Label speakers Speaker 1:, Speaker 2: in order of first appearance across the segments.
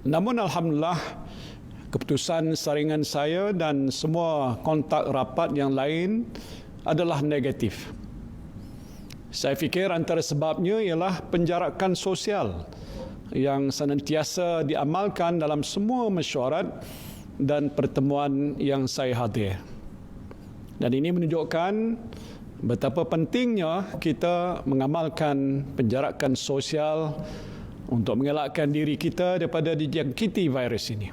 Speaker 1: Namun alhamdulillah, keputusan saringan saya dan semua kontak rapat yang lain adalah negatif. Saya fikir antara sebabnya ialah penjarakan sosial yang senantiasa diamalkan dalam semua mesyuarat dan pertemuan yang saya hadir. Dan ini menunjukkan betapa pentingnya kita mengamalkan penjarakan sosial untuk mengelakkan diri kita daripada dijangkiti virus ini.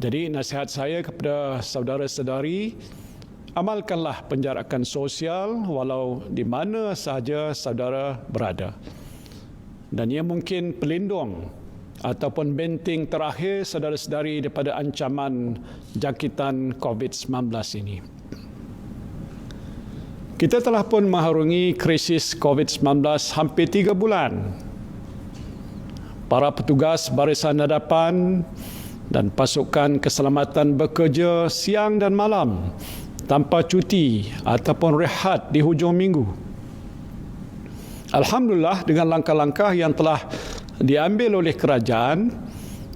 Speaker 1: Jadi nasihat saya kepada saudara-saudari, amalkanlah penjarakan sosial walau di mana sahaja saudara berada. Dan ia mungkin pelindung ataupun benteng terakhir saudara-saudari daripada ancaman jangkitan COVID-19 ini. Kita telah pun mengharungi krisis COVID-19 hampir 3 bulan. Para petugas barisan hadapan dan pasukan keselamatan bekerja siang dan malam tanpa cuti ataupun rehat di hujung minggu. Alhamdulillah, dengan langkah-langkah yang telah diambil oleh kerajaan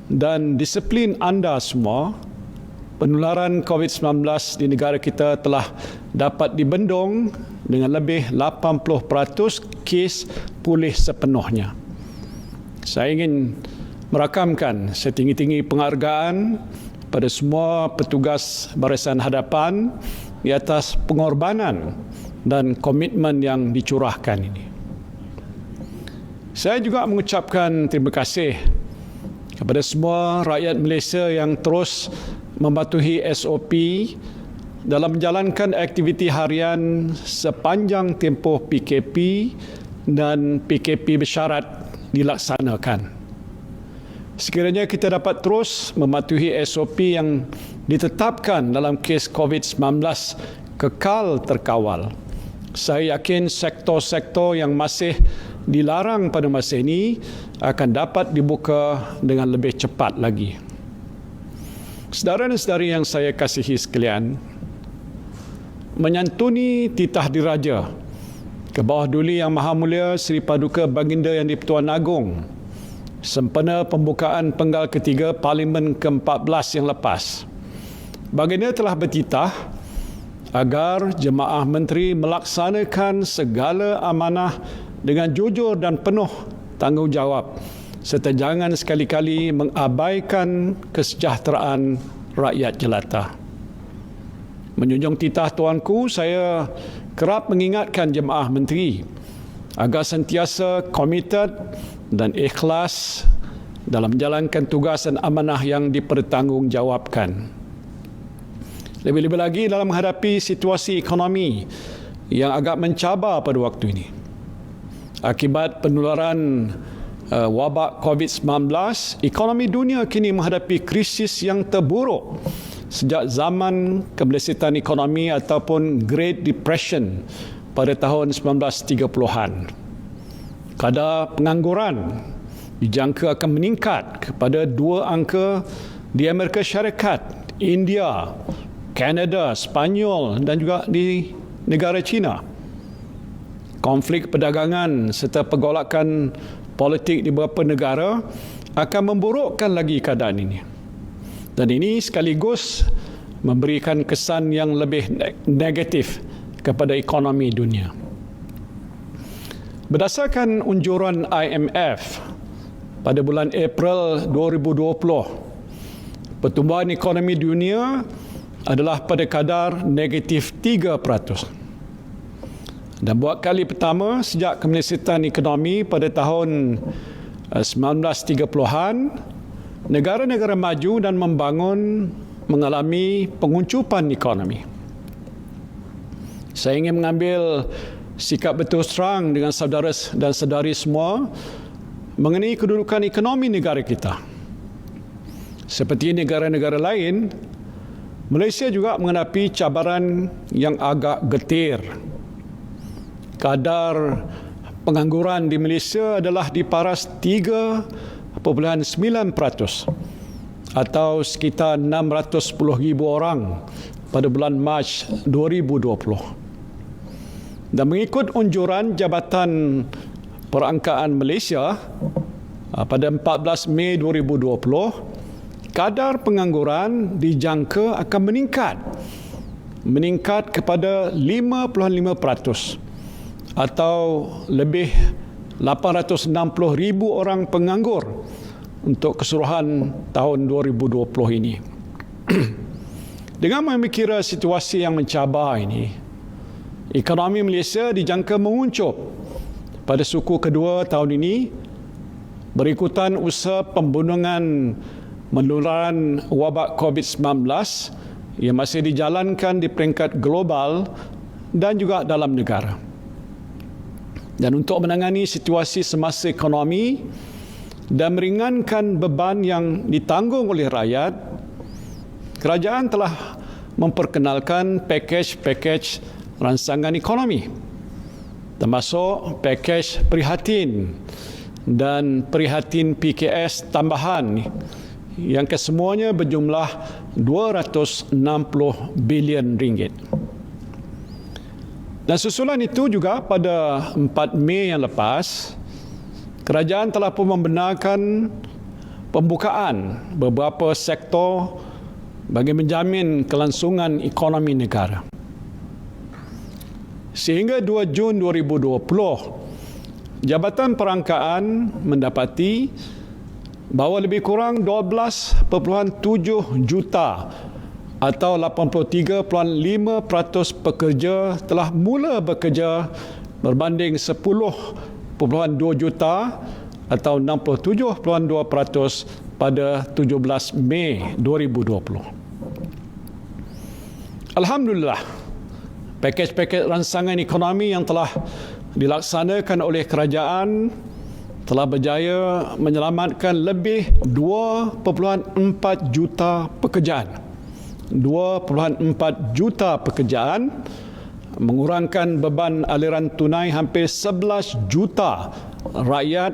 Speaker 1: dan disiplin anda semua, penularan COVID-19 di negara kita telah dapat dibendung dengan lebih 80% kes pulih sepenuhnya. Saya ingin merakamkan setinggi-tinggi penghargaan pada semua petugas barisan hadapan di atas pengorbanan dan komitmen yang dicurahkan ini. Saya juga mengucapkan terima kasih kepada semua rakyat Malaysia yang terus mematuhi SOP dalam menjalankan aktiviti harian sepanjang tempoh PKP dan PKP bersyarat dilaksanakan. Sekiranya kita dapat terus mematuhi SOP yang ditetapkan dalam kes COVID-19 kekal terkawal, saya yakin sektor-sektor yang masih dilarang pada masa ini akan dapat dibuka dengan lebih cepat lagi. Saudara dan saudari yang saya kasihi sekalian, menyantuni titah diraja ke bawah duli Yang Maha Mulia Seri Paduka Baginda Yang di-Pertuan Agong sempena pembukaan penggal ketiga Parlimen ke-14 yang lepas. Baginda telah bertitah agar jemaah menteri melaksanakan segala amanah dengan jujur dan penuh tanggungjawab serta jangan sekali-kali mengabaikan kesejahteraan rakyat jelata. Menjunjung titah tuanku, saya kerap mengingatkan jemaah menteri agar sentiasa komited dan ikhlas dalam menjalankan tugas dan amanah yang dipertanggungjawabkan. Lebih-lebih lagi dalam menghadapi situasi ekonomi yang agak mencabar pada waktu ini. Akibat penularan wabak COVID-19, ekonomi dunia kini menghadapi krisis yang terburuk sejak zaman kemelesetan ekonomi ataupun Great Depression pada tahun 1930-an. Kadar pengangguran dijangka akan meningkat kepada 2 angka di Amerika Syarikat, India, Kanada, Spanyol dan juga di negara China. Konflik perdagangan serta pergolakan politik di beberapa negara akan memburukkan lagi keadaan ini. Dan ini sekaligus memberikan kesan yang lebih negatif kepada ekonomi dunia. Berdasarkan unjuran IMF pada bulan April 2020, pertumbuhan ekonomi dunia adalah pada kadar negatif 3%. Dan buat kali pertama sejak kemelesetan ekonomi pada tahun 1930-an, negara-negara maju dan membangun mengalami penguncupan ekonomi. Saya ingin mengambil sikap berterus terang dengan saudara dan saudari semua mengenai kedudukan ekonomi negara kita. Seperti negara-negara lain, Malaysia juga menghadapi cabaran yang agak getir. Kadar pengangguran di Malaysia adalah di paras 3.9% atau sekitar 610,000 orang pada bulan Mac 2020. Dan mengikut unjuran Jabatan Perangkaan Malaysia, pada 14 Mei 2020, kadar pengangguran dijangka akan meningkat kepada 5.5% atau lebih 860,000 orang penganggur untuk keseluruhan tahun 2020 ini. Dengan memikirkan situasi yang mencabar ini, ekonomi Malaysia dijangka menguncup pada suku kedua tahun ini berikutan usaha pembendungan penularan wabak COVID-19 yang masih dijalankan di peringkat global dan juga dalam negara. Dan untuk menangani situasi semasa ekonomi dan meringankan beban yang ditanggung oleh rakyat, kerajaan telah memperkenalkan pakej-pakej rancangan ekonomi, termasuk pakej prihatin dan prihatin PKS tambahan yang kesemuanya berjumlah 260 bilion ringgit. Dan susulan itu juga pada 4 Mei yang lepas, kerajaan telah pun membenarkan pembukaan beberapa sektor bagi menjamin kelangsungan ekonomi negara. Sehingga 2 Jun 2020, Jabatan Perangkaan mendapati bahawa lebih kurang 12.7 juta atau 83.5% pekerja telah mula bekerja berbanding 10.2 juta atau 67.2% pada 17 Mei 2020. Alhamdulillah, pakej-pakej rancangan ekonomi yang telah dilaksanakan oleh kerajaan telah berjaya menyelamatkan lebih 2.4 juta pekerjaan. 2.4 juta pekerjaan, mengurangkan beban aliran tunai hampir 11 juta rakyat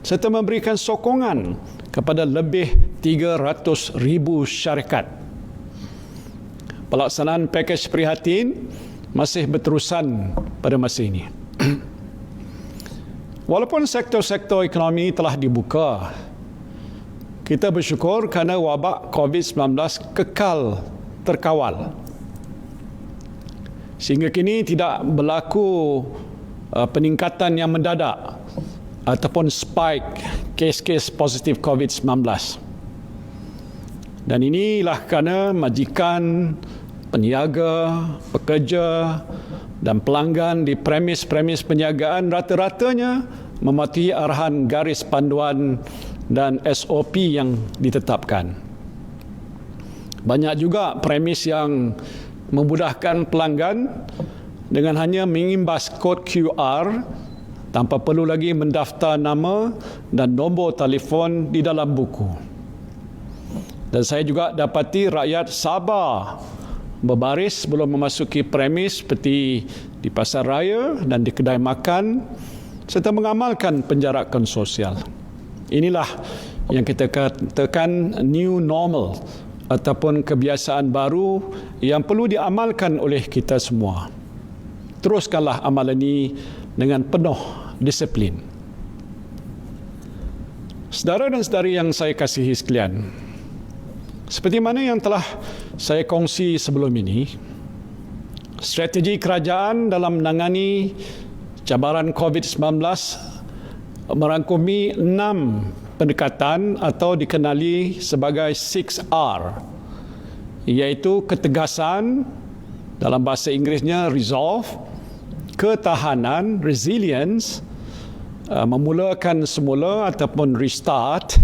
Speaker 1: serta memberikan sokongan kepada lebih 300,000 syarikat. Pelaksanaan pakej prihatin masih berterusan pada masa ini. Walaupun sektor-sektor ekonomi telah dibuka, kita bersyukur kerana wabak COVID-19 kekal terkawal. Sehingga kini tidak berlaku peningkatan yang mendadak ataupun spike kes-kes positif COVID-19. Dan inilah kerana majikan, peniaga, pekerja dan pelanggan di premis-premis perniagaan rata-ratanya mematuhi arahan garis panduan dan SOP yang ditetapkan. Banyak juga premis yang memudahkan pelanggan dengan hanya mengimbas kod QR tanpa perlu lagi mendaftar nama dan nombor telefon di dalam buku. Dan saya juga dapati rakyat sabar berbaris sebelum memasuki premis seperti di pasar raya dan di kedai makan serta mengamalkan penjarakan sosial. Inilah yang kita katakan new normal ataupun kebiasaan baru yang perlu diamalkan oleh kita semua. Teruskanlah amalan ini dengan penuh disiplin. Saudara dan saudari yang saya kasihi sekalian, seperti mana yang telah saya kongsi sebelum ini, strategi kerajaan dalam menangani cabaran COVID-19 merangkumi 6 pendekatan atau dikenali sebagai 6R, iaitu ketegasan, dalam bahasa Inggerisnya resolve, ketahanan, resilience, memulakan semula ataupun restart,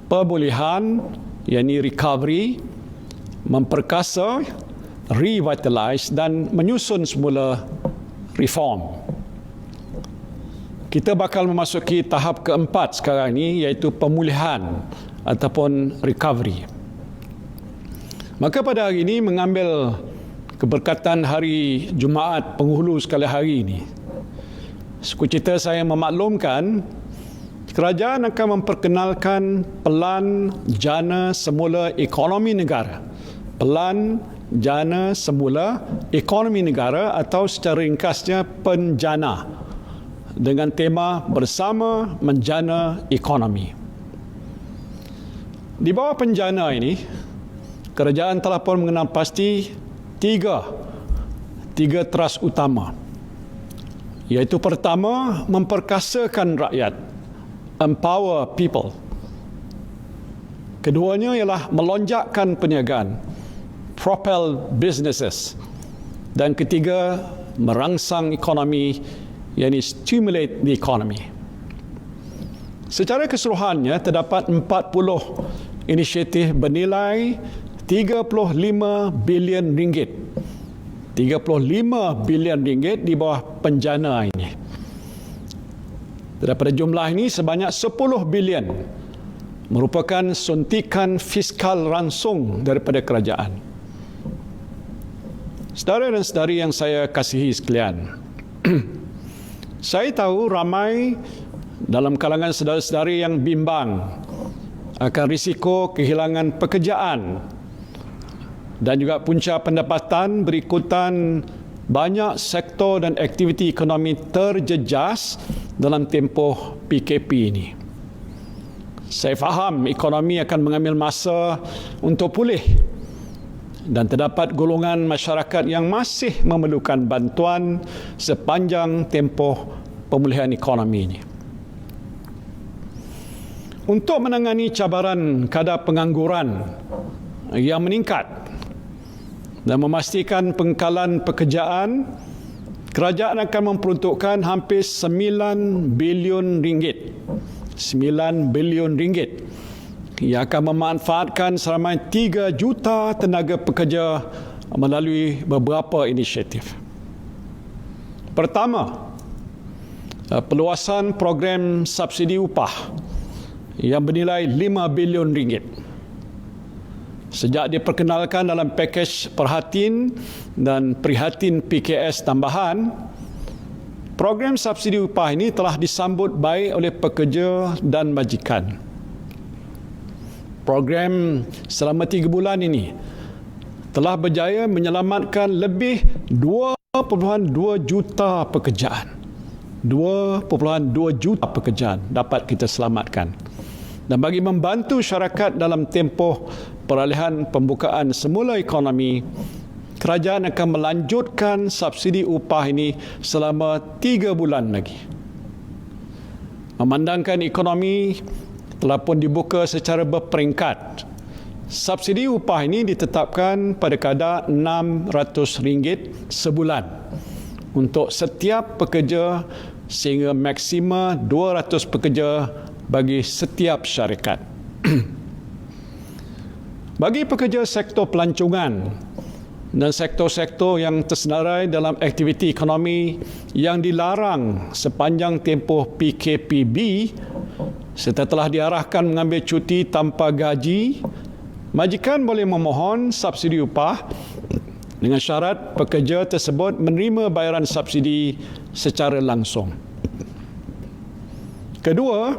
Speaker 1: pemulihan, yakni recovery, memperkasa, revitalize dan menyusun semula reform. Kita bakal memasuki tahap keempat sekarang ini, iaitu pemulihan ataupun recovery. Maka pada hari ini mengambil keberkatan hari Jumaat penghulu sekali hari ini, sukacita saya memaklumkan kerajaan akan memperkenalkan Pelan Jana Semula Ekonomi Negara. Pelan Jana Semula Ekonomi Negara atau secara ringkasnya PENJANA dengan tema Bersama Menjana Ekonomi. Di bawah penjana ini, kerajaan telah pun mengenal pasti tiga teras utama, iaitu pertama, memperkasakan rakyat, empower people. Keduanya ialah melonjakkan perniagaan, propel businesses. Dan ketiga, merangsang ekonomi, yakni stimulate the economy. Secara keseluruhannya, terdapat 40 inisiatif bernilai 35 bilion ringgit. 35 bilion ringgit di bawah penjana ini. Daripada jumlah ini, sebanyak 10 bilion merupakan suntikan fiskal langsung daripada kerajaan. Saudara dan saudari yang saya kasihi sekalian, saya tahu ramai dalam kalangan saudara-saudari yang bimbang akan risiko kehilangan pekerjaan dan juga punca pendapatan berikutan banyak sektor dan aktiviti ekonomi terjejas dalam tempoh PKP ini. Saya faham ekonomi akan mengambil masa untuk pulih dan terdapat golongan masyarakat yang masih memerlukan bantuan sepanjang tempoh pemulihan ekonomi ini. Untuk menangani cabaran kadar pengangguran yang meningkat dan memastikan pengekalan pekerjaan, kerajaan akan memperuntukkan hampir 9 bilion ringgit. 9 bilion ringgit yang akan memanfaatkan seramai 3 juta tenaga pekerja melalui beberapa inisiatif. Pertama, perluasan program subsidi upah yang bernilai 5 bilion ringgit. Sejak diperkenalkan dalam pakej Perhatin dan Prihatin PKS tambahan, program subsidi upah ini telah disambut baik oleh pekerja dan majikan. Program selama 3 bulan ini telah berjaya menyelamatkan lebih 2.2 juta pekerjaan. 2.2 juta pekerjaan dapat kita selamatkan. Dan bagi membantu syarikat dalam tempoh peralihan pembukaan semula ekonomi, kerajaan akan melanjutkan subsidi upah ini selama 3 bulan lagi. Memandangkan ekonomi telah pun dibuka secara berperingkat, subsidi upah ini ditetapkan pada kadar RM600 sebulan untuk setiap pekerja sehingga maksima 200 pekerja bagi setiap syarikat. Bagi pekerja sektor pelancongan dan sektor-sektor yang tersenarai dalam aktiviti ekonomi yang dilarang sepanjang tempoh PKPB serta telah diarahkan mengambil cuti tanpa gaji, majikan boleh memohon subsidi upah dengan syarat pekerja tersebut menerima bayaran subsidi secara langsung. Kedua,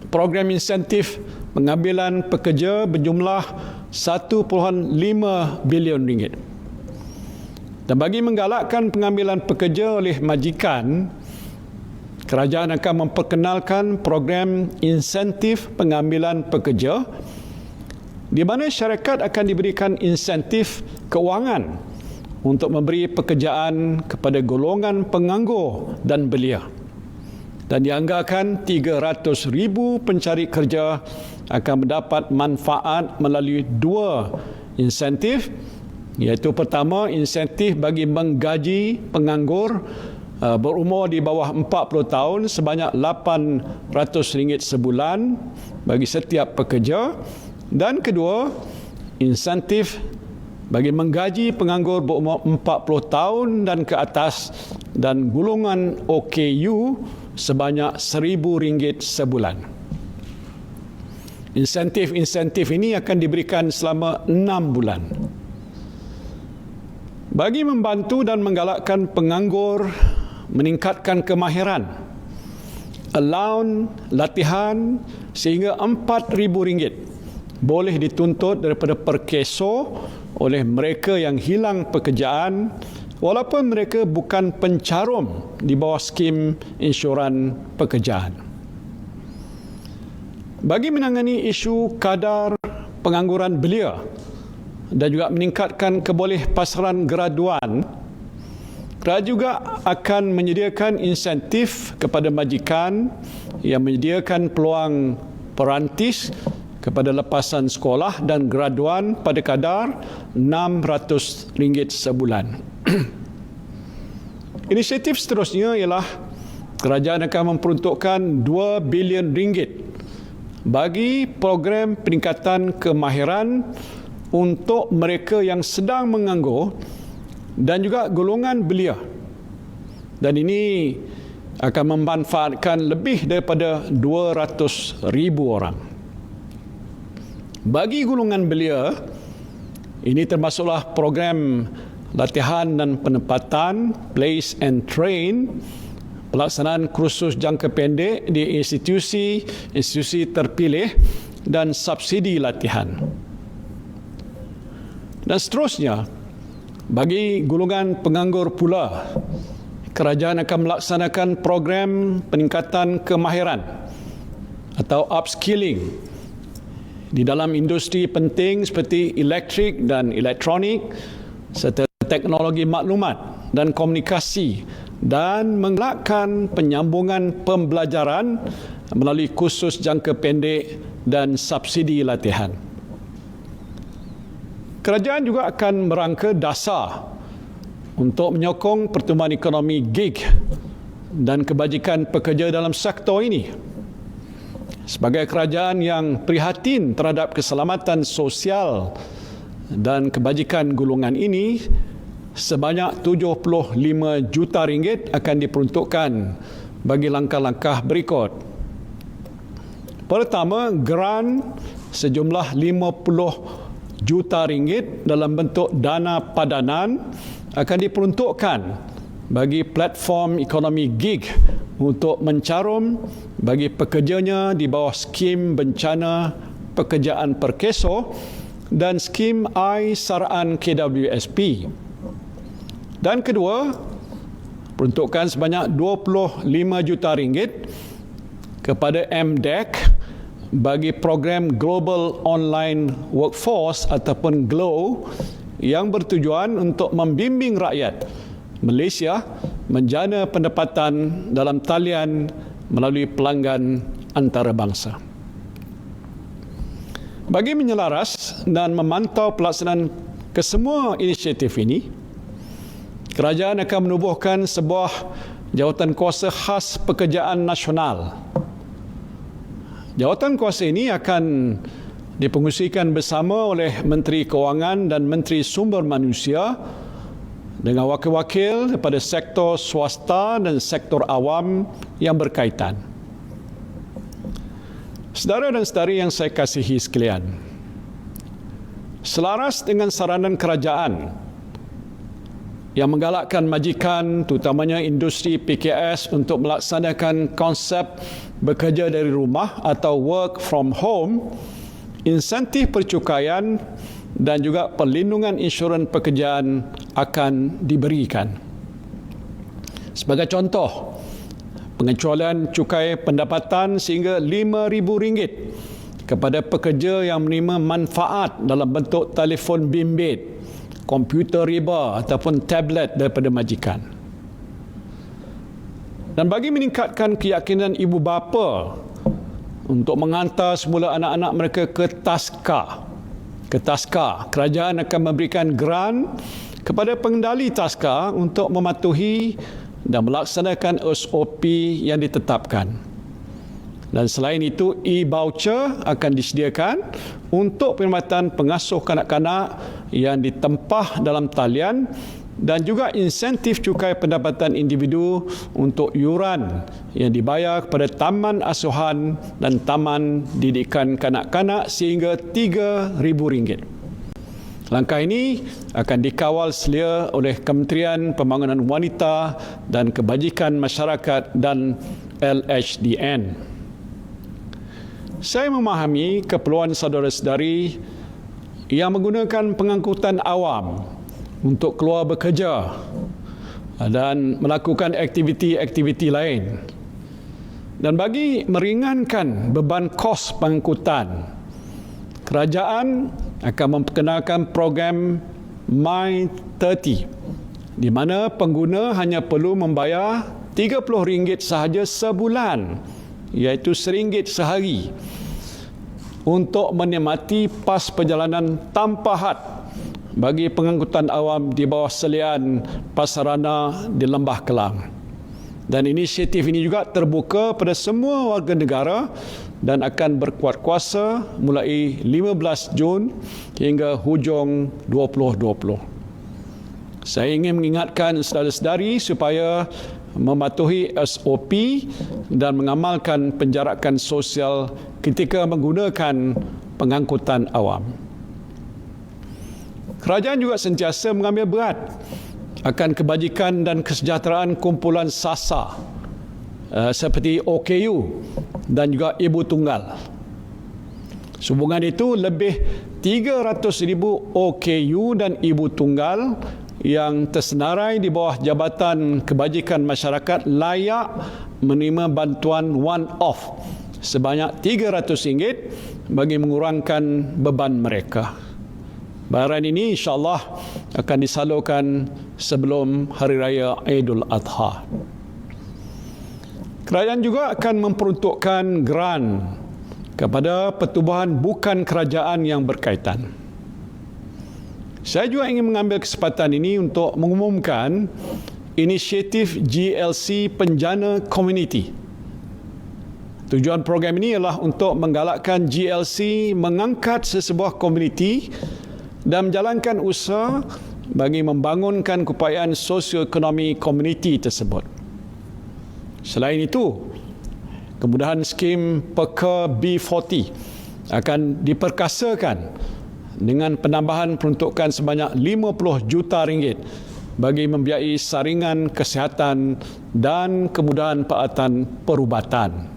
Speaker 1: program insentif pengambilan pekerja berjumlah 1.5 bilion ringgit. Dan bagi menggalakkan pengambilan pekerja oleh majikan, kerajaan akan memperkenalkan program insentif pengambilan pekerja di mana syarikat akan diberikan insentif keuangan untuk memberi pekerjaan kepada golongan penganggur dan belia. Dan dianggarkan 300,000 pencari kerja akan mendapat manfaat melalui 2 insentif, iaitu pertama, insentif bagi menggaji penganggur berumur di bawah 40 tahun sebanyak RM800 sebulan bagi setiap pekerja, dan kedua, insentif bagi menggaji penganggur berumur 40 tahun dan ke atas dan golongan OKU sebanyak RM1,000 sebulan. Insentif-insentif ini akan diberikan selama 6 bulan. Bagi membantu dan menggalakkan penganggur meningkatkan kemahiran, allowance latihan sehingga RM4,000 boleh dituntut daripada perkeso oleh mereka yang hilang pekerjaan walaupun mereka bukan pencarum di bawah skim insuran pekerjaan. Bagi menangani isu kadar pengangguran belia dan juga meningkatkan kebolehpasaran graduan, kerajaan juga akan menyediakan insentif kepada majikan yang menyediakan peluang perantis kepada lepasan sekolah dan graduan pada kadar RM600 sebulan. Inisiatif seterusnya ialah kerajaan akan memperuntukkan RM2 bilion bagi program peningkatan kemahiran untuk mereka yang sedang menganggur dan juga golongan belia. Dan ini akan memanfaatkan lebih daripada 200,000 orang. Bagi golongan belia, ini termasuklah program latihan dan penempatan, place and train, pelaksanaan kursus jangka pendek di institusi terpilih dan subsidi latihan. Dan seterusnya, bagi golongan penganggur pula, kerajaan akan melaksanakan program peningkatan kemahiran atau upskilling di dalam industri penting seperti elektrik dan elektronik serta teknologi maklumat dan komunikasi, dan menggalakkan penyambungan pembelajaran melalui kursus jangka pendek dan subsidi latihan. Kerajaan juga akan merangka dasar untuk menyokong pertumbuhan ekonomi gig dan kebajikan pekerja dalam sektor ini. Sebagai kerajaan yang prihatin terhadap keselamatan sosial dan kebajikan golongan ini, sebanyak RM75 juta akan diperuntukkan bagi langkah-langkah berikut. Pertama, grant sejumlah RM50 juta dalam bentuk dana padanan akan diperuntukkan bagi platform ekonomi gig untuk mencarum bagi pekerjanya di bawah skim bencana pekerjaan perkeso dan skim I-Saraan KWSP. Dan kedua, peruntukan sebanyak RM25 juta kepada MDEC bagi program Global Online Workforce ataupun GLOW yang bertujuan untuk membimbing rakyat Malaysia menjana pendapatan dalam talian melalui pelanggan antarabangsa. Bagi menyelaras dan memantau pelaksanaan kesemua inisiatif ini, kerajaan akan menubuhkan sebuah jawatan kuasa khas pekerjaan nasional. Jawatan kuasa ini akan dipengusikan bersama oleh Menteri Kewangan dan Menteri Sumber Manusia dengan wakil-wakil daripada sektor swasta dan sektor awam yang berkaitan. Saudara dan saudari yang saya kasihi sekalian, selaras dengan saranan kerajaan yang menggalakkan majikan, terutamanya industri PKS, untuk melaksanakan konsep bekerja dari rumah atau work from home, insentif percukaian dan juga perlindungan insurans pekerjaan akan diberikan. Sebagai contoh, pengecualian cukai pendapatan sehingga RM5,000 kepada pekerja yang menerima manfaat dalam bentuk telefon bimbit, komputer riba ataupun tablet daripada majikan. Dan bagi meningkatkan keyakinan ibu bapa untuk menghantar semula anak-anak mereka ke taska, kerajaan akan memberikan grant kepada pengendali taska untuk mematuhi dan melaksanakan SOP yang ditetapkan. Dan selain itu, e-voucher akan disediakan untuk perkhidmatan pengasuh kanak-kanak yang ditempah dalam talian, dan juga insentif cukai pendapatan individu untuk yuran yang dibayar kepada taman asuhan dan taman didikan kanak-kanak sehingga RM3,000. Langkah ini akan dikawal selia oleh Kementerian Pembangunan Wanita dan Kebajikan Masyarakat dan LHDN. Saya memahami keperluan saudara-saudari yang menggunakan pengangkutan awam untuk keluar bekerja dan melakukan aktiviti-aktiviti lain. Dan bagi meringankan beban kos pengangkutan, kerajaan akan memperkenalkan program My30 di mana pengguna hanya perlu membayar RM30 sahaja sebulan, iaitu RM1 sehari, untuk menikmati pas perjalanan tanpa had bagi pengangkutan awam di bawah selian Pasarana di Lembah Kelang. Dan inisiatif ini juga terbuka pada semua warga negara dan akan berkuat kuasa mulai 15 Jun hingga hujung 2020. Saya ingin mengingatkan saudara-saudari supaya mematuhi SOP dan mengamalkan penjarakan sosial ketika menggunakan pengangkutan awam. Kerajaan juga sentiasa mengambil berat akan kebajikan dan kesejahteraan kumpulan SASA seperti OKU dan juga Ibu Tunggal. Sehubungan itu, lebih 300,000 OKU dan Ibu Tunggal yang tersenarai di bawah Jabatan Kebajikan Masyarakat layak menerima bantuan one-off sebanyak RM300 bagi mengurangkan beban mereka. Bayaran ini insya-Allah akan disalurkan sebelum Hari Raya Aidul Adha. Kerajaan juga akan memperuntukkan grant kepada pertubuhan bukan kerajaan yang berkaitan. Saya juga ingin mengambil kesempatan ini untuk mengumumkan inisiatif GLC Penjana Community. Tujuan program ini ialah untuk menggalakkan GLC mengangkat sesebuah komuniti dan menjalankan usaha bagi membangunkan keupayaan sosioekonomi komuniti tersebut. Selain itu, kemudahan skim Peka B40 akan diperkasakan dengan penambahan peruntukan sebanyak RM50 juta bagi membiayai saringan kesihatan dan kemudahan peralatan perubatan.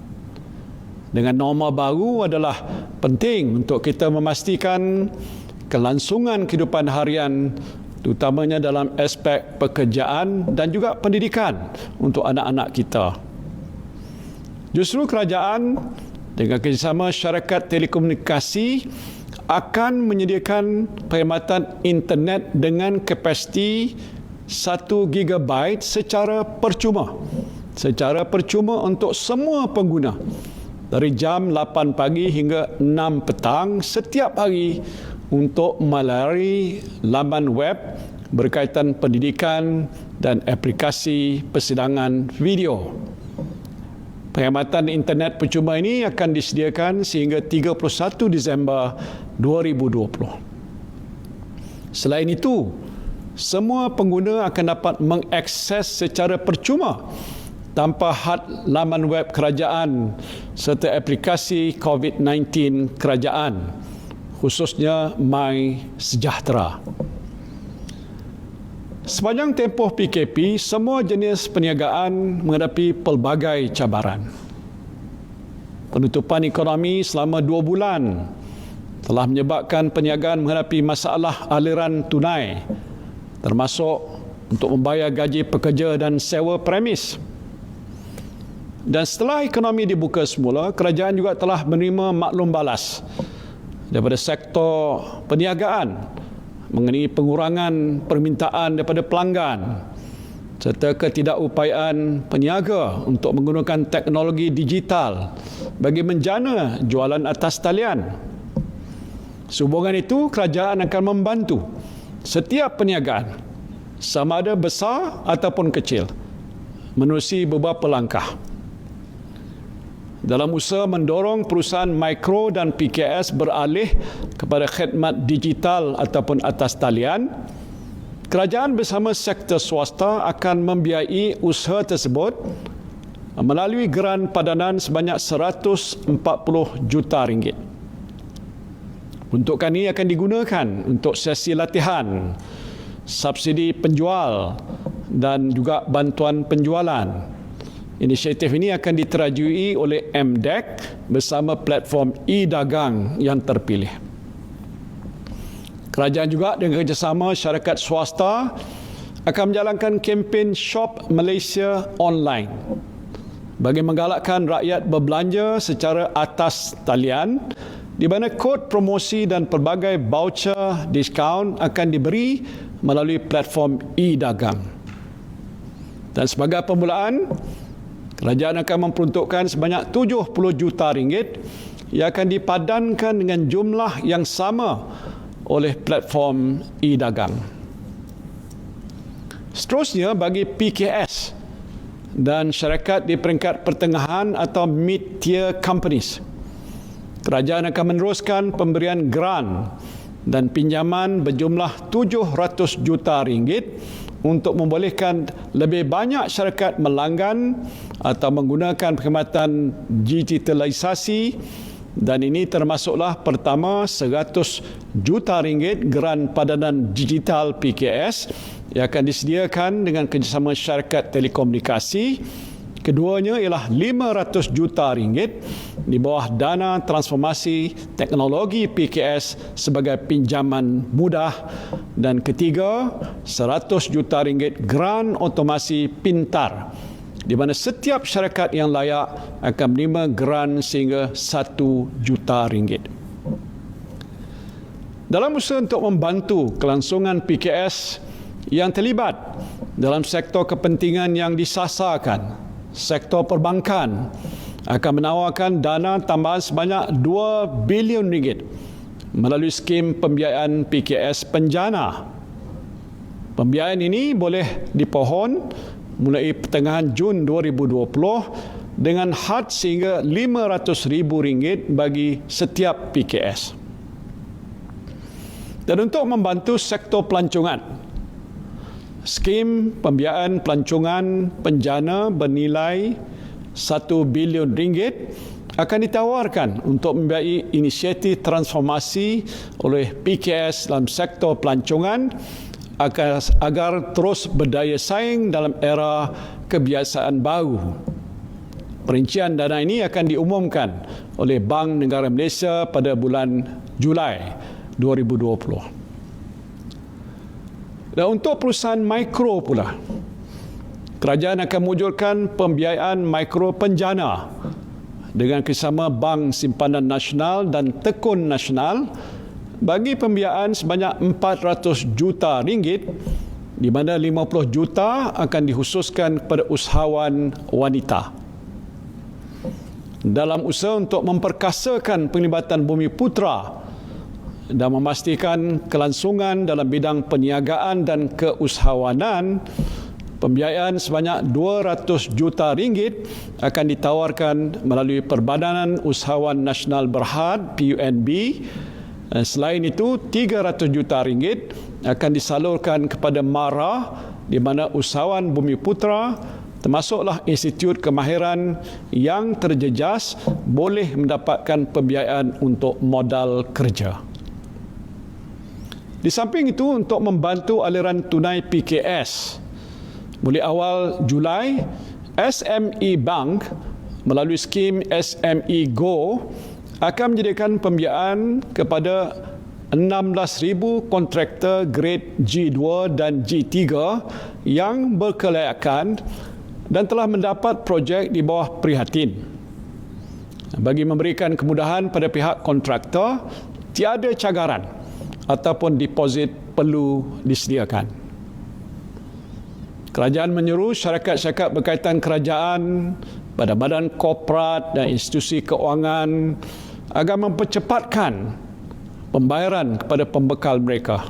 Speaker 1: Dengan norma baru adalah penting untuk kita memastikan kelangsungan kehidupan harian, terutamanya dalam aspek pekerjaan dan juga pendidikan untuk anak-anak kita. Justru kerajaan dengan kerjasama syarikat telekomunikasi akan menyediakan perkhidmatan internet dengan kapasiti 1 GB secara percuma untuk semua pengguna dari jam 8 pagi hingga 6 petang setiap hari untuk melalui laman web berkaitan pendidikan dan aplikasi persidangan video. Perkhidmatan internet percuma ini akan disediakan sehingga 31 Disember 2020. Selain itu, semua pengguna akan dapat mengakses secara percuma tanpa had laman web kerajaan serta aplikasi COVID-19 kerajaan, khususnya My Sejahtera. Sepanjang tempoh PKP, semua jenis perniagaan menghadapi pelbagai cabaran. Penutupan ekonomi selama 2 bulan telah menyebabkan perniagaan menghadapi masalah aliran tunai, termasuk untuk membayar gaji pekerja dan sewa premis. Dan setelah ekonomi dibuka semula, kerajaan juga telah menerima maklum balas daripada sektor perniagaan mengenai pengurangan permintaan daripada pelanggan serta ketidakupayaan peniaga untuk menggunakan teknologi digital bagi menjana jualan atas talian. Sehubungan itu, kerajaan akan membantu setiap perniagaan, sama ada besar ataupun kecil, menerusi beberapa langkah. Dalam usaha mendorong perusahaan mikro dan PKS beralih kepada khidmat digital ataupun atas talian, kerajaan bersama sektor swasta akan membiayai usaha tersebut melalui geran padanan sebanyak RM140 juta. Peruntukan ini akan digunakan untuk sesi latihan, subsidi penjual dan juga bantuan penjualan. Inisiatif ini akan diterajui oleh MDEC bersama platform e-dagang yang terpilih. Kerajaan juga dengan kerjasama syarikat swasta akan menjalankan kempen Shop Malaysia Online bagi menggalakkan rakyat berbelanja secara atas talian, di mana kod promosi dan pelbagai voucher diskaun akan diberi melalui platform e-dagang. Dan sebagai permulaan, kerajaan akan memperuntukkan sebanyak 70 juta ringgit yang akan dipadankan dengan jumlah yang sama oleh platform e-dagang. Seterusnya, bagi PKS dan syarikat di peringkat pertengahan atau mid-tier companies, kerajaan akan meneruskan pemberian grant dan pinjaman berjumlah 700 juta ringgit untuk membolehkan lebih banyak syarikat melanggan atau menggunakan perkhidmatan digitalisasi, dan ini termasuklah pertama 100 juta ringgit grant padanan digital PKS yang akan disediakan dengan kerjasama syarikat telekomunikasi. Keduanya ialah 500 juta ringgit di bawah dana transformasi teknologi PKS sebagai pinjaman mudah, dan ketiga 100 juta ringgit grant otomasi pintar di mana setiap syarikat yang layak akan menerima grant sehingga 1 juta ringgit. Dalam usaha untuk membantu kelangsungan PKS yang terlibat dalam sektor kepentingan yang disasarkan, sektor perbankan akan menawarkan dana tambahan sebanyak 2 bilion ringgit melalui skim pembiayaan PKS Penjana. Pembiayaan ini boleh dipohon mulai pertengahan Jun 2020 dengan had sehingga RM500,000 bagi setiap PKS. Dan untuk membantu sektor pelancongan, skim pembiayaan pelancongan Penjana bernilai 1 bilion ringgit akan ditawarkan untuk membiayai inisiatif transformasi oleh PKS dalam sektor pelancongan agar terus berdaya saing dalam era kebiasaan baru. Perincian dana ini akan diumumkan oleh Bank Negara Malaysia pada bulan Julai 2020. Dan untuk perusahaan mikro pula, kerajaan akan mewujudkan pembiayaan mikro Penjana dengan kerjasama Bank Simpanan Nasional dan Tekun Nasional bagi pembiayaan sebanyak 400 juta ringgit, di mana 50 juta akan dikhususkan kepada usahawan wanita. Dalam usaha untuk memperkasakan penglibatan Bumiputera dan memastikan kelangsungan dalam bidang perniagaan dan keusahawanan, pembiayaan sebanyak 200 juta ringgit akan ditawarkan melalui Perbadanan Usahawan Nasional Berhad (PUNB). Selain itu, 300 juta ringgit akan disalurkan kepada MARA, di mana usahawan Bumiputera termasuklah institut kemahiran yang terjejas boleh mendapatkan pembiayaan untuk modal kerja. Di samping itu, untuk membantu aliran tunai PKS, mulai awal Julai, SME Bank melalui skim SME Go akan menyediakan pembiayaan kepada 16,000 kontraktor grade G2 dan G3 yang berkelayakan dan telah mendapat projek di bawah Prihatin. Bagi memberikan kemudahan pada pihak kontraktor, tiada cagaran ataupun deposit perlu disediakan. Kerajaan menyeru syarikat-syarikat berkaitan kerajaan, badan-badan korporat dan institusi keuangan agar mempercepatkan pembayaran kepada pembekal mereka.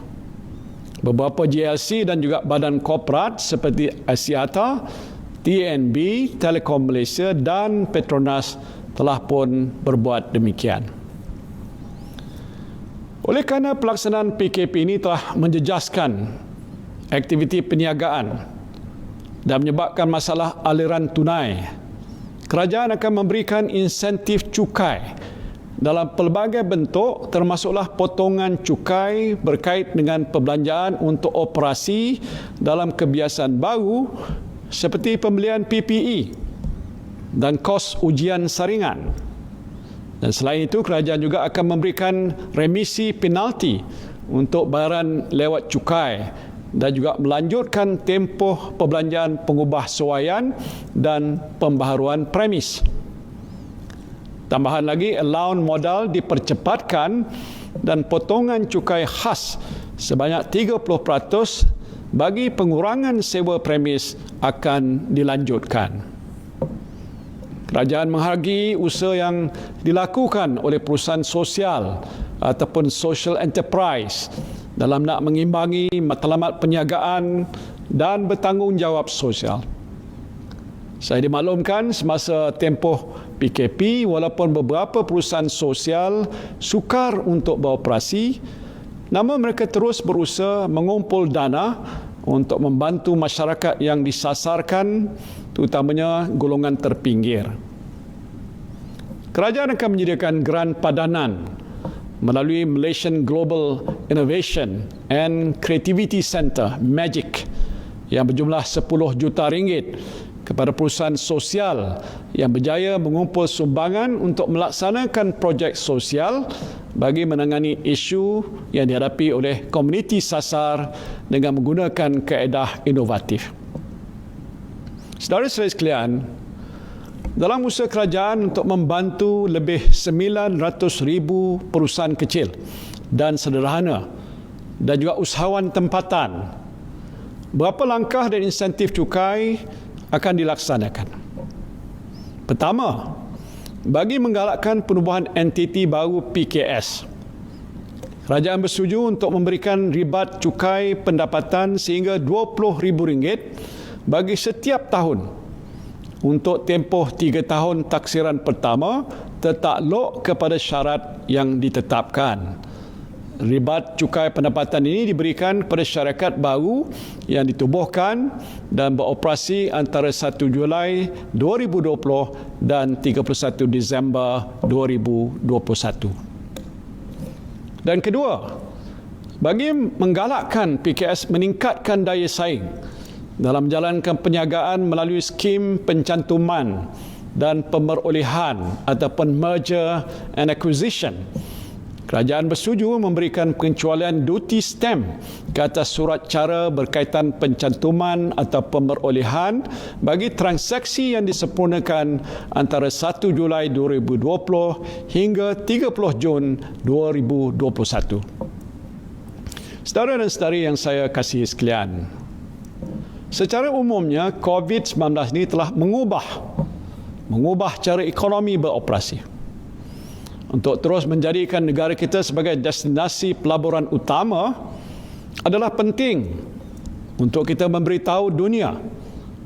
Speaker 1: Beberapa JLC dan juga badan korporat seperti Axiata, TNB, Telekom Malaysia dan Petronas telah pun berbuat demikian. Oleh kerana pelaksanaan PKP ini telah menjejaskan aktiviti perniagaan dan menyebabkan masalah aliran tunai, kerajaan akan memberikan insentif cukai dalam pelbagai bentuk, termasuklah potongan cukai berkait dengan perbelanjaan untuk operasi dalam kebiasaan baru seperti pembelian PPE dan kos ujian saringan. Dan selain itu, kerajaan juga akan memberikan remisi penalti untuk bayaran lewat cukai dan juga melanjutkan tempoh perbelanjaan pengubah sesuaian dan pembaharuan premis. Tambahan lagi, allowance modal dipercepatkan dan potongan cukai khas sebanyak 30% bagi pengurangan sewa premis akan dilanjutkan. Kerajaan menghargai usaha yang dilakukan oleh perusahaan sosial ataupun social enterprise dalam nak mengimbangi matlamat perniagaan dan bertanggungjawab sosial. Saya dimaklumkan semasa tempoh PKP, walaupun beberapa perusahaan sosial sukar untuk beroperasi, namun mereka terus berusaha mengumpul dana untuk membantu masyarakat yang disasarkan, terutamanya golongan terpinggir. Kerajaan akan menyediakan geran padanan melalui Malaysian Global Innovation and Creativity Centre (MAGIC) yang berjumlah 10 juta ringgit kepada perusahaan sosial yang berjaya mengumpul sumbangan untuk melaksanakan projek sosial bagi menangani isu yang dihadapi oleh komuniti sasar dengan menggunakan kaedah inovatif. Saudara-saudara sekalian, dalam usaha kerajaan untuk membantu lebih 900,000 perusahaan kecil dan sederhana dan juga usahawan tempatan, berapa langkah dan insentif cukai akan dilaksanakan. Pertama, bagi menggalakkan penubuhan entiti baru PKS, kerajaan bersetuju untuk memberikan ribat cukai pendapatan sehingga RM20,000 bagi setiap tahun untuk tempoh 3 tahun taksiran pertama tertakluk kepada syarat yang ditetapkan. Ribat cukai pendapatan ini diberikan kepada syarikat baru yang ditubuhkan dan beroperasi antara 1 Julai 2020 dan 31 Disember 2021. Dan kedua, bagi menggalakkan PKS meningkatkan daya saing dalam menjalankan perniagaan melalui skim pencantuman dan pemerolehan ataupun merger and acquisition, kerajaan bersetuju memberikan pengecualian duty stamp ke atas surat cara berkaitan pencantuman atau pemerolehan bagi transaksi yang disempurnakan antara 1 Julai 2020 hingga 30 Jun 2021. Saudara dan saudari yang saya kasihi sekalian, secara umumnya COVID-19 ini telah mengubah cara ekonomi beroperasi. Untuk terus menjadikan negara kita sebagai destinasi pelaburan utama adalah penting untuk kita memberitahu dunia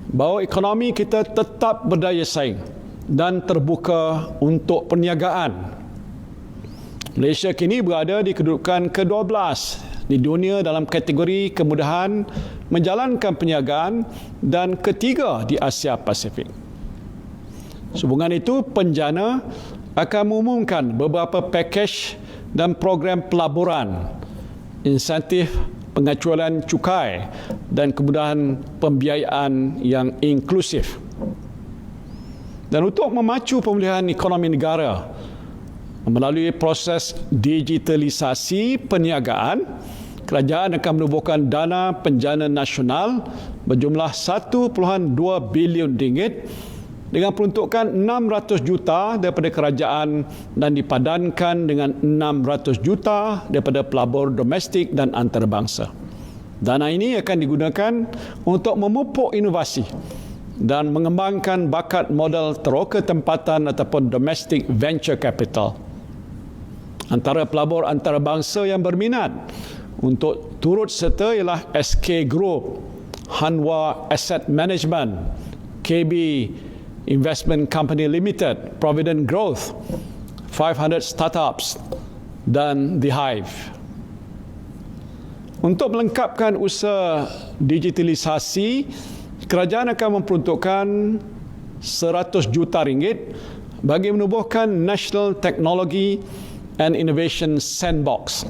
Speaker 1: bahawa ekonomi kita tetap berdaya saing dan terbuka untuk perniagaan. Malaysia kini berada di kedudukan ke-12 di dunia dalam kategori kemudahan menjalankan perniagaan dan ketiga di Asia Pasifik. Sehubungan itu, penjana akan mengumumkan beberapa pakej dan program pelaburan, insentif pengecualian cukai dan kemudahan pembiayaan yang inklusif. Dan untuk memacu pemulihan ekonomi negara melalui proses digitalisasi perniagaan, kerajaan akan menubuhkan dana penjana nasional berjumlah 1.2 bilion ringgit dengan peruntukan 600 juta daripada kerajaan dan dipadankan dengan 600 juta daripada pelabur domestik dan antarabangsa. Dana ini akan digunakan untuk memupuk inovasi dan mengembangkan bakat modal teroka tempatan ataupun domestic venture capital. Antara pelabur antarabangsa yang berminat untuk turut serta ialah SK Group, Hanwha Asset Management, KB Investment Company Limited, Provident Growth, 500 Startups dan The Hive. Untuk melengkapkan usaha digitalisasi, kerajaan akan memperuntukkan 100 juta ringgit bagi menubuhkan National Technology and Innovation Sandbox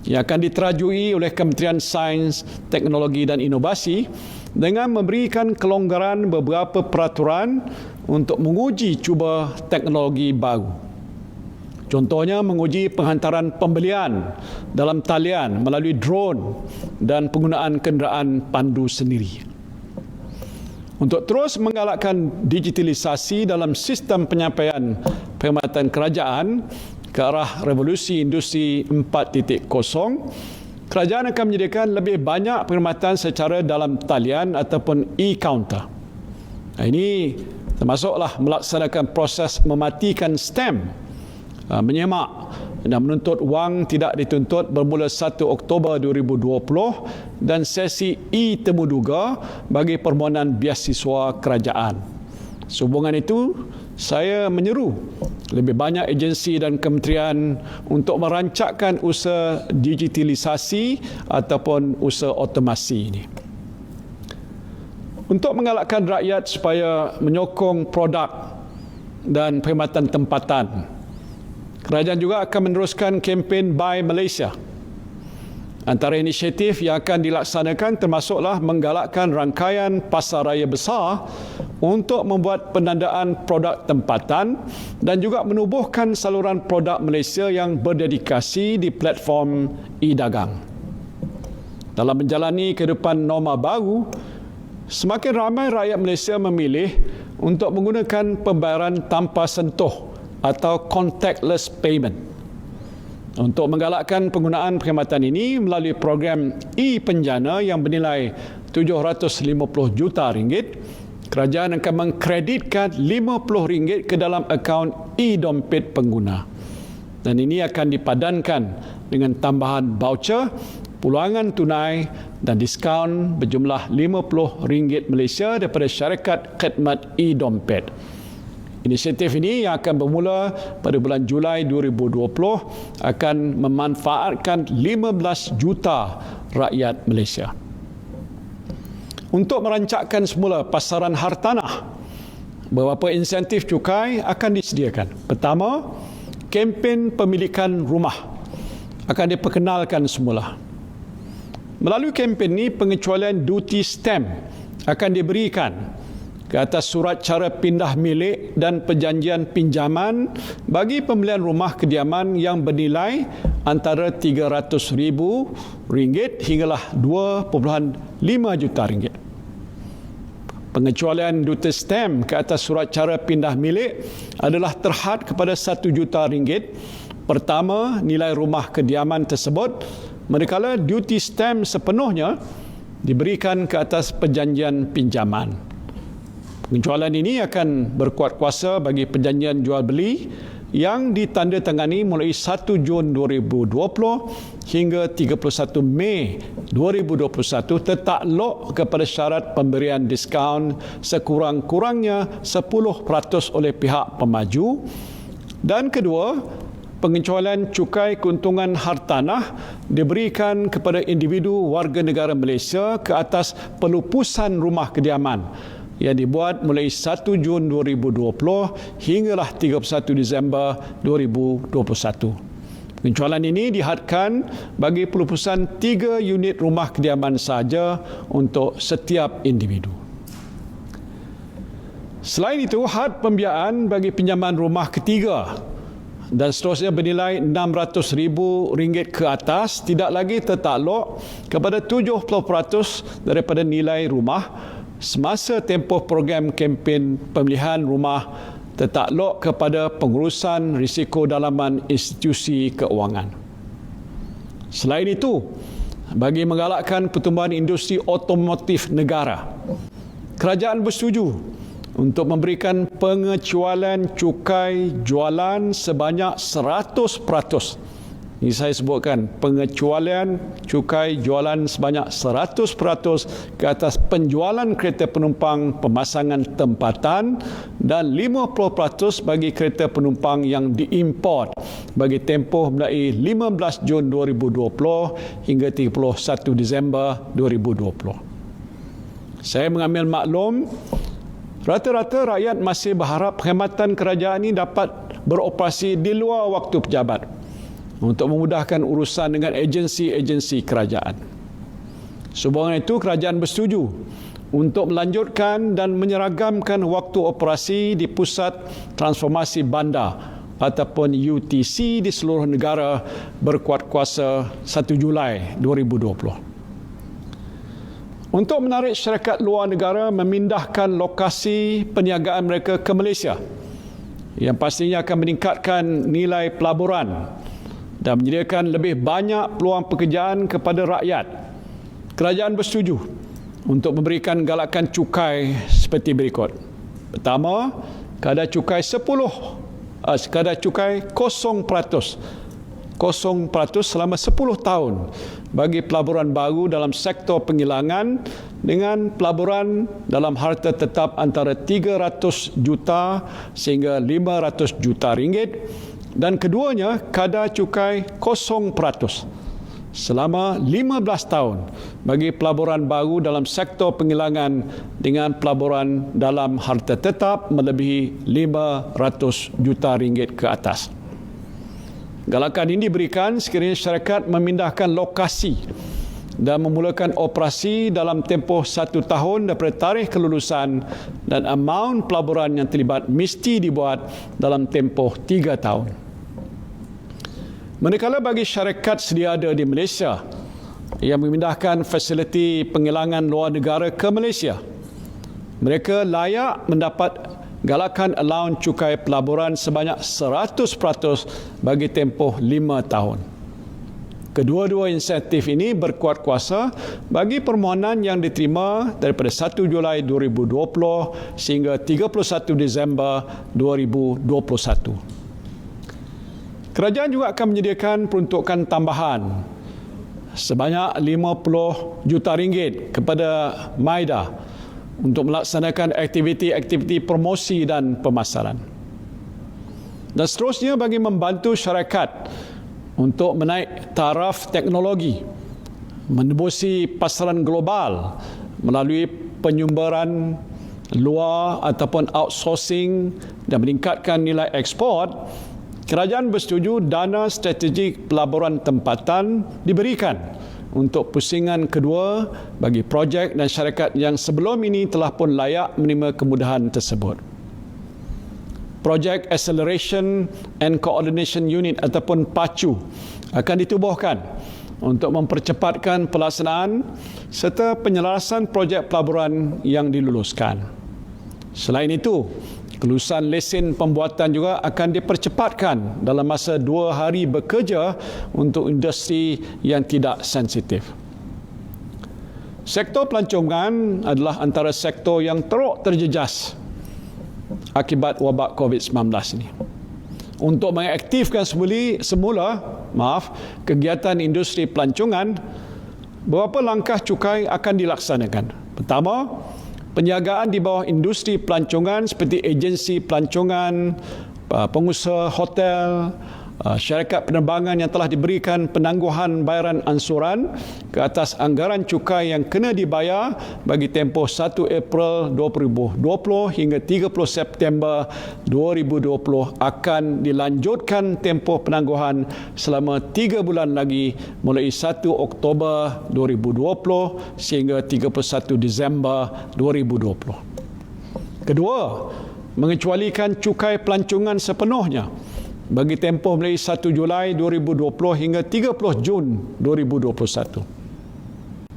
Speaker 1: yang akan diterajui oleh Kementerian Sains, Teknologi dan Inovasi dengan memberikan kelonggaran beberapa peraturan untuk menguji cuba teknologi baru. Contohnya menguji penghantaran pembelian dalam talian melalui drone dan penggunaan kenderaan pandu sendiri. Untuk terus menggalakkan digitalisasi dalam sistem penyampaian perkhidmatan kerajaan ke arah revolusi industri 4.0, kerajaan akan menyediakan lebih banyak perkhidmatan secara dalam talian ataupun e-counter. Ini termasuklah melaksanakan proses mematikan stem, menyemak dan menuntut wang tidak dituntut bermula 1 Oktober 2020 dan sesi e-temuduga bagi permohonan beasiswa kerajaan. Sehubungan itu, saya menyeru lebih banyak agensi dan kementerian untuk merancangkan usaha digitalisasi ataupun usaha otomasi ini. Untuk menggalakkan rakyat supaya menyokong produk dan perkhidmatan tempatan, kerajaan juga akan meneruskan kempen Buy Malaysia. Antara inisiatif yang akan dilaksanakan termasuklah menggalakkan rangkaian pasar raya besar untuk membuat penandaan produk tempatan dan juga menubuhkan saluran produk Malaysia yang berdedikasi di platform e-dagang. Dalam menjalani kehidupan norma baru, semakin ramai rakyat Malaysia memilih untuk menggunakan pembayaran tanpa sentuh atau contactless payment. Untuk menggalakkan penggunaan perkhidmatan ini melalui program e-penjana yang bernilai 750 juta ringgit, kerajaan akan mengkreditkan RM50 ke dalam akaun e-dompet pengguna. Dan ini akan dipadankan dengan tambahan voucher, pulangan tunai dan diskaun berjumlah RM50 Malaysia daripada syarikat khidmat e-dompet. Inisiatif ini yang akan bermula pada bulan Julai 2020 akan memanfaatkan 15 juta rakyat Malaysia. Untuk merancangkan semula pasaran hartanah, beberapa insentif cukai akan disediakan. Pertama, kempen pemilikan rumah akan diperkenalkan semula. Melalui kempen ini, pengecualian duty stamp akan diberikan ke atas surat cara pindah milik dan perjanjian pinjaman bagi pembelian rumah kediaman yang bernilai antara RM300,000 hinggalah RM2.5 juta. Pengecualian duty stamp ke atas surat cara pindah milik adalah terhad kepada RM1 juta. Pertama, nilai rumah kediaman tersebut, manakala duty stamp sepenuhnya diberikan ke atas perjanjian pinjaman. Pengecualian ini akan berkuat kuasa bagi perjanjian jual beli yang ditandatangani mulai 1 Jun 2020 hingga 31 Mei 2021 tertakluk kepada syarat pemberian diskaun sekurang-kurangnya 10% oleh pihak pemaju. Dan kedua, pengecualian cukai keuntungan hartanah diberikan kepada individu warga negara Malaysia ke atas pelupusan rumah kediaman yang dibuat mulai 1 Jun 2020 hinggalah 31 Disember 2021. Pengecualian ini dihadkan bagi pelupusan 3 unit rumah kediaman sahaja untuk setiap individu. Selain itu, had pembiayaan bagi pinjaman rumah ketiga dan seterusnya bernilai RM600,000 ke atas tidak lagi tertakluk kepada 70% daripada nilai rumah semasa tempoh program kempen pemilihan rumah tertakluk kepada pengurusan risiko dalaman institusi keuangan. Selain itu, bagi menggalakkan pertumbuhan industri otomotif negara, kerajaan bersetuju untuk memberikan pengecualian cukai jualan sebanyak 100%. Ini saya sebutkan, pengecualian cukai jualan sebanyak 100% ke atas penjualan kereta penumpang pemasangan tempatan dan 50% bagi kereta penumpang yang diimport bagi tempoh mulai 15 Jun 2020 hingga 31 Disember 2020. Saya mengambil maklum rata-rata rakyat masih berharap perkhidmatan kerajaan ini dapat beroperasi di luar waktu pejabat untuk memudahkan urusan dengan agensi-agensi kerajaan. Sehubungan itu, kerajaan bersetuju untuk melanjutkan dan menyeragamkan waktu operasi di pusat transformasi bandar ataupun UTC di seluruh negara berkuat kuasa 1 Julai 2020. Untuk menarik syarikat luar negara memindahkan lokasi perniagaan mereka ke Malaysia, yang pastinya akan meningkatkan nilai pelaburan dan menyediakan lebih banyak peluang pekerjaan kepada rakyat, kerajaan bersetuju untuk memberikan galakan cukai seperti berikut. Pertama, kadar cukai 0% selama 10 tahun bagi pelaburan baru dalam sektor penghilangan dengan pelaburan dalam harta tetap antara 300 juta sehingga 500 juta ringgit, dan keduanya kadar cukai 0% selama 15 tahun bagi pelaburan baru dalam sektor penghilangan dengan pelaburan dalam harta tetap melebihi 500 juta ringgit ke atas. Galakan ini diberikan sekiranya syarikat memindahkan lokasi dan memulakan operasi dalam tempoh 1 tahun daripada tarikh kelulusan, dan amaun pelaburan yang terlibat mesti dibuat dalam tempoh 3 tahun. Manakala bagi syarikat sedia ada di Malaysia yang memindahkan fasiliti penghilangan luar negara ke Malaysia, mereka layak mendapat galakan allowance cukai pelaburan sebanyak 100% bagi tempoh 5 tahun. Kedua-dua insentif ini berkuat kuasa bagi permohonan yang diterima daripada 1 Julai 2020 sehingga 31 Disember 2021. Kerajaan juga akan menyediakan peruntukan tambahan sebanyak 50 juta ringgit kepada MIDA untuk melaksanakan aktiviti-aktiviti promosi dan pemasaran. Dan seterusnya bagi membantu syarikat untuk menaik taraf teknologi, menembusi pasaran global melalui penyumbaran luar ataupun outsourcing dan meningkatkan nilai ekspor, kerajaan bersetuju dana strategik pelaburan tempatan diberikan untuk pusingan kedua bagi projek dan syarikat yang sebelum ini telah pun layak menerima kemudahan tersebut. Projek Acceleration and Coordination Unit ataupun PACU akan ditubuhkan untuk mempercepatkan pelaksanaan serta penyelarasan projek pelaburan yang diluluskan. Selain itu, kelulusan lesen pembuatan juga akan dipercepatkan dalam masa 2 hari bekerja untuk industri yang tidak sensitif. Sektor pelancongan adalah antara sektor yang teruk terjejas akibat wabak COVID-19 ini. Untuk mengaktifkan semula kegiatan industri pelancongan, beberapa langkah cukai akan dilaksanakan. Pertama, penjagaan di bawah industri pelancongan seperti agensi pelancongan, pengusaha hotel, syarikat penerbangan yang telah diberikan penangguhan bayaran ansuran ke atas anggaran cukai yang kena dibayar bagi tempoh 1 April 2020 hingga 30 September 2020 akan dilanjutkan tempoh penangguhan selama 3 bulan lagi mulai 1 Oktober 2020 sehingga 31 Disember 2020. Kedua, mengecualikan cukai pelancongan sepenuhnya bagi tempoh mulai 1 Julai 2020 hingga 30 Jun 2021.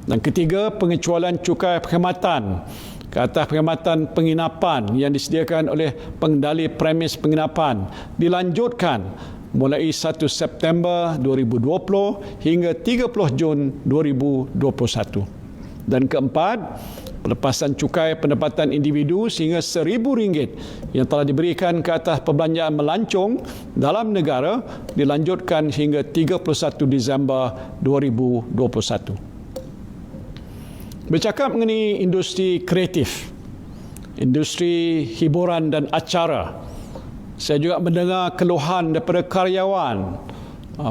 Speaker 1: Dan ketiga, pengecualian cukai perkhidmatan ke atas perkhidmatan penginapan yang disediakan oleh pengendali premis penginapan dilanjutkan mulai 1 September 2020 hingga 30 Jun 2021. Dan keempat, pelepasan cukai pendapatan individu sehingga RM1,000 yang telah diberikan ke atas perbelanjaan melancong dalam negara dilanjutkan hingga 31 Disember 2021. Bercakap mengenai industri kreatif, industri hiburan dan acara, saya juga mendengar keluhan daripada karyawan,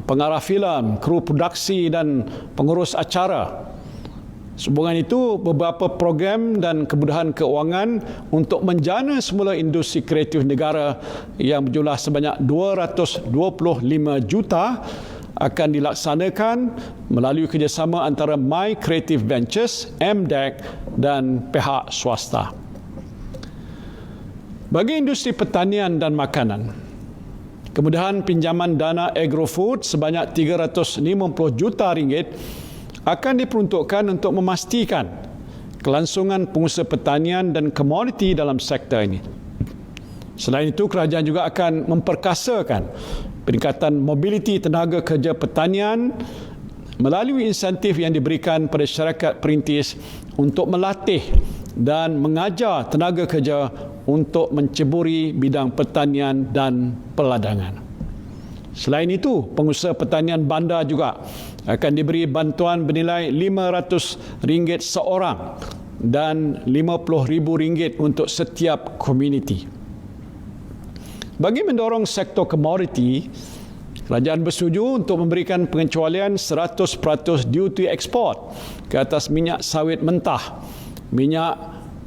Speaker 1: pengarah filem, kru produksi dan pengurus acara. Sehubungan itu, beberapa program dan kemudahan keuangan untuk menjana semula industri kreatif negara yang berjumlah sebanyak 225 juta akan dilaksanakan melalui kerjasama antara My Creative Ventures, MDEC dan pihak swasta. Bagi industri pertanian dan makanan, Kemudahan pinjaman dana agrofood sebanyak 350 juta ringgit akan diperuntukkan untuk memastikan kelangsungan pengusaha pertanian dan komoditi dalam sektor ini. Selain itu, kerajaan juga akan memperkasakan peningkatan mobiliti tenaga kerja pertanian melalui insentif yang diberikan pada syarikat perintis untuk melatih dan mengajar tenaga kerja untuk menceburi bidang pertanian dan perladangan. Selain itu, pengusaha pertanian bandar juga akan diberi bantuan bernilai RM500 seorang dan RM50,000 untuk setiap komuniti. Bagi mendorong sektor komoditi, kerajaan bersetuju untuk memberikan pengecualian 100% duty ekspor ke atas minyak sawit mentah, minyak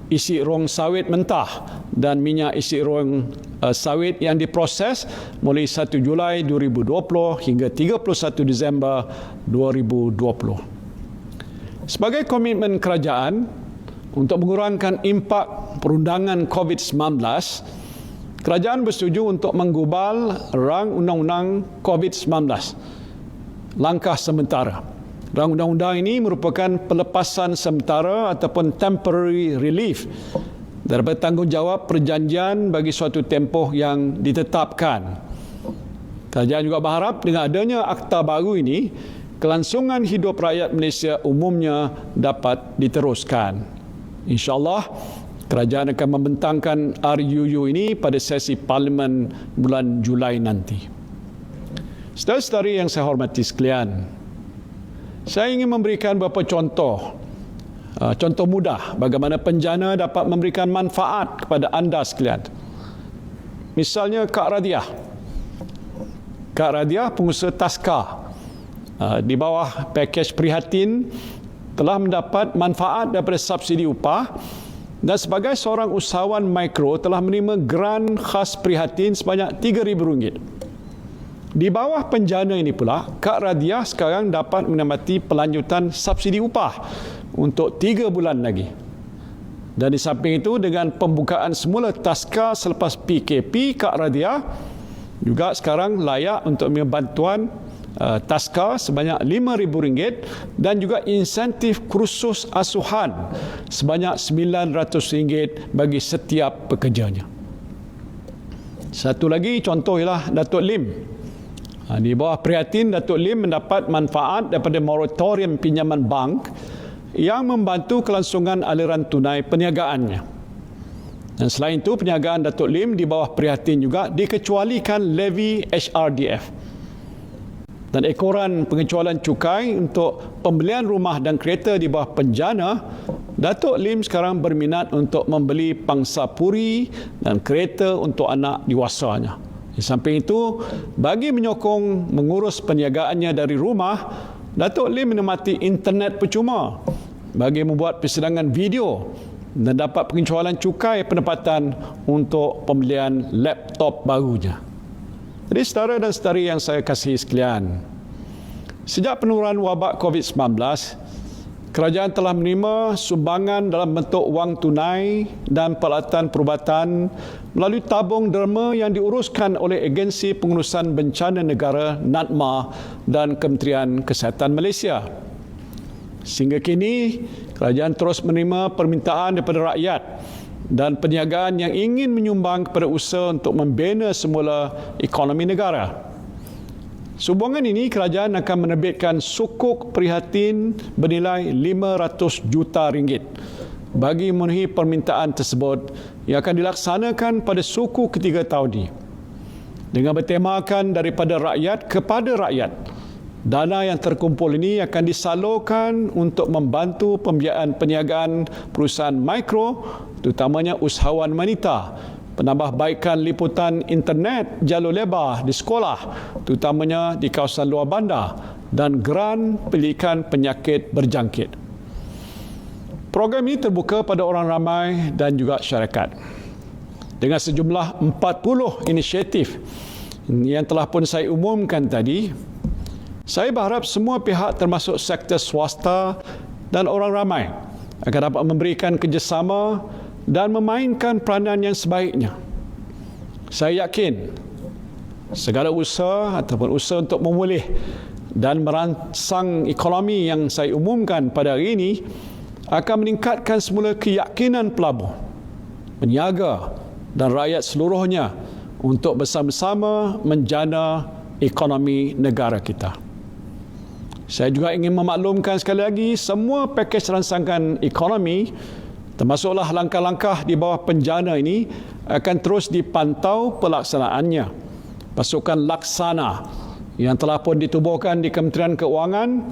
Speaker 1: isi rong sawit mentah dan minyak isi rong sawit yang diproses mulai 1 Julai 2020 hingga 31 Disember 2020. Sebagai komitmen kerajaan untuk mengurangkan impak perundangan COVID-19, kerajaan bersetuju untuk menggubal rang undang-undang COVID-19. Langkah sementara. Rang undang-undang ini merupakan pelepasan sementara ataupun temporary relief daripada tanggungjawab perjanjian bagi suatu tempoh yang ditetapkan. Kerajaan juga berharap dengan adanya akta baru ini, kelangsungan hidup rakyat Malaysia umumnya dapat diteruskan. InsyaAllah, kerajaan akan membentangkan RUU ini pada sesi Parlimen bulan Julai nanti. Saudara-saudari yang saya hormati sekalian, saya ingin memberikan beberapa contoh mudah bagaimana penjana dapat memberikan manfaat kepada anda sekalian. Misalnya Kak Radiah. Kak Radiah, pengusaha taska di bawah pakej Prihatin, telah mendapat manfaat daripada subsidi upah dan sebagai seorang usahawan mikro telah menerima grant khas Prihatin sebanyak RM3,000. Di bawah penjana ini pula, Kak Radiah sekarang dapat menikmati pelanjutan subsidi upah untuk 3 bulan lagi. Dan di samping itu, dengan pembukaan semula taska selepas PKP, Kak Radiah juga sekarang layak untuk menerima bantuan taska sebanyak RM5,000 dan juga insentif kursus asuhan sebanyak RM900 bagi setiap pekerjanya. Satu lagi contoh ialah Datuk Lim. Di bawah Prihatin, Datuk Lim mendapat manfaat daripada moratorium pinjaman bank yang membantu kelangsungan aliran tunai perniagaannya. Dan selain itu, perniagaan Datuk Lim di bawah Prihatin juga dikecualikan levy HRDF. Dan ekoran pengecualian cukai untuk pembelian rumah dan kereta di bawah penjana, Datuk Lim sekarang berminat untuk membeli pangsa puri dan kereta untuk anak diwasanya. Di samping itu, bagi menyokong mengurus perniagaannya dari rumah, Datuk Lim menikmati internet percuma bagi membuat persidangan video dan dapat pengecualian cukai pendapatan untuk pembelian laptop barunya. Jadi saudara dan saudari yang saya kasihi sekalian, sejak penurunan wabak COVID-19, kerajaan telah menerima sumbangan dalam bentuk wang tunai dan peralatan perubatan melalui tabung derma yang diuruskan oleh Agensi Pengurusan Bencana Negara NADMA dan Kementerian Kesihatan Malaysia. Sehingga kini, kerajaan terus menerima permintaan daripada rakyat dan perniagaan yang ingin menyumbang kepada usaha untuk membina semula ekonomi negara. Sumbangan ini, kerajaan akan menerbitkan sukuk Prihatin bernilai RM500 juta bagi memenuhi permintaan tersebut yang akan dilaksanakan pada suku ketiga tahun ini. Dengan bertemakan daripada rakyat kepada rakyat, dana yang terkumpul ini akan disalurkan untuk membantu pembiayaan perniagaan perusahaan mikro, terutamanya usahawan wanita, penambahbaikan liputan internet jalur lebar di sekolah, terutamanya di kawasan luar bandar, dan grant pendidikan penyakit berjangkit. Program ini terbuka pada orang ramai dan juga syarikat. Dengan sejumlah 40 inisiatif yang telah pun saya umumkan tadi, saya berharap semua pihak termasuk sektor swasta dan orang ramai akan dapat memberikan kerjasama dan memainkan peranan yang sebaiknya. Saya yakin Segala usaha ataupun usaha untuk memulih dan merangsang ekonomi yang saya umumkan pada hari ini akan meningkatkan semula keyakinan pelabur, peniaga dan rakyat seluruhnya untuk bersama-sama menjana ekonomi negara kita. Saya juga ingin memaklumkan sekali lagi, semua pakej rangsangan ekonomi termasuklah langkah-langkah di bawah penjana ini akan terus dipantau pelaksanaannya. Pasukan laksana yang telah pun ditubuhkan di Kementerian Keuangan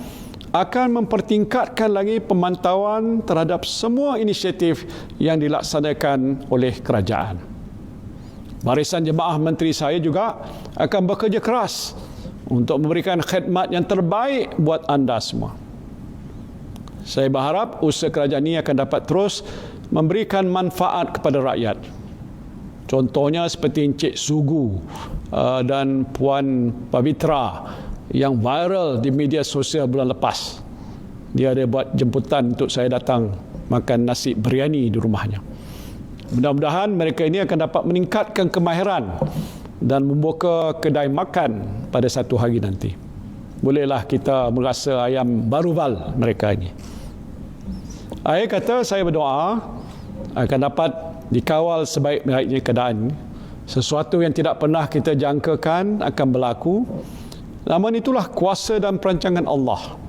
Speaker 1: akan mempertingkatkan lagi pemantauan terhadap semua inisiatif yang dilaksanakan oleh kerajaan. Barisan Jemaah Menteri saya juga akan bekerja keras untuk memberikan khidmat yang terbaik buat anda semua. Saya berharap usaha kerajaan ini akan dapat terus memberikan manfaat kepada rakyat. Contohnya seperti Encik Sugu dan Puan Pavitra yang viral di media sosial bulan lepas. Dia ada buat jemputan untuk saya datang makan nasi biryani di rumahnya. Mudah-mudahan mereka ini akan dapat meningkatkan kemahiran dan membuka kedai makan pada satu hari nanti. Bolehlah kita merasa ayam baruval mereka ini. Akhir kata, saya berdoa akan dapat dikawal sebaik-baiknya keadaan. Sesuatu yang tidak pernah kita jangkakan akan berlaku. Namun itulah kuasa dan perancangan Allah.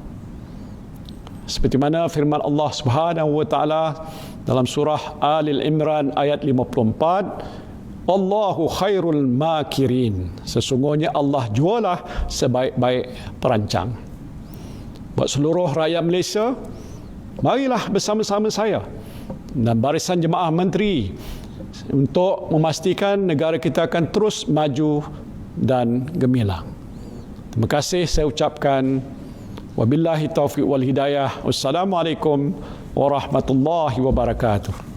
Speaker 1: Seperti mana firman Allah Subhanahu wa taala dalam surah Al-Imran ayat 54, Allahu khairul makirin. Sesungguhnya Allah jualah sebaik-baik perancang. Buat seluruh rakyat Malaysia, marilah bersama-sama saya dan barisan Jemaah Menteri untuk memastikan negara kita akan terus maju dan gemilang. Terima kasih saya ucapkan. Wabillahi taufiq wal hidayah. Wassalamualaikum warahmatullahi wabarakatuh.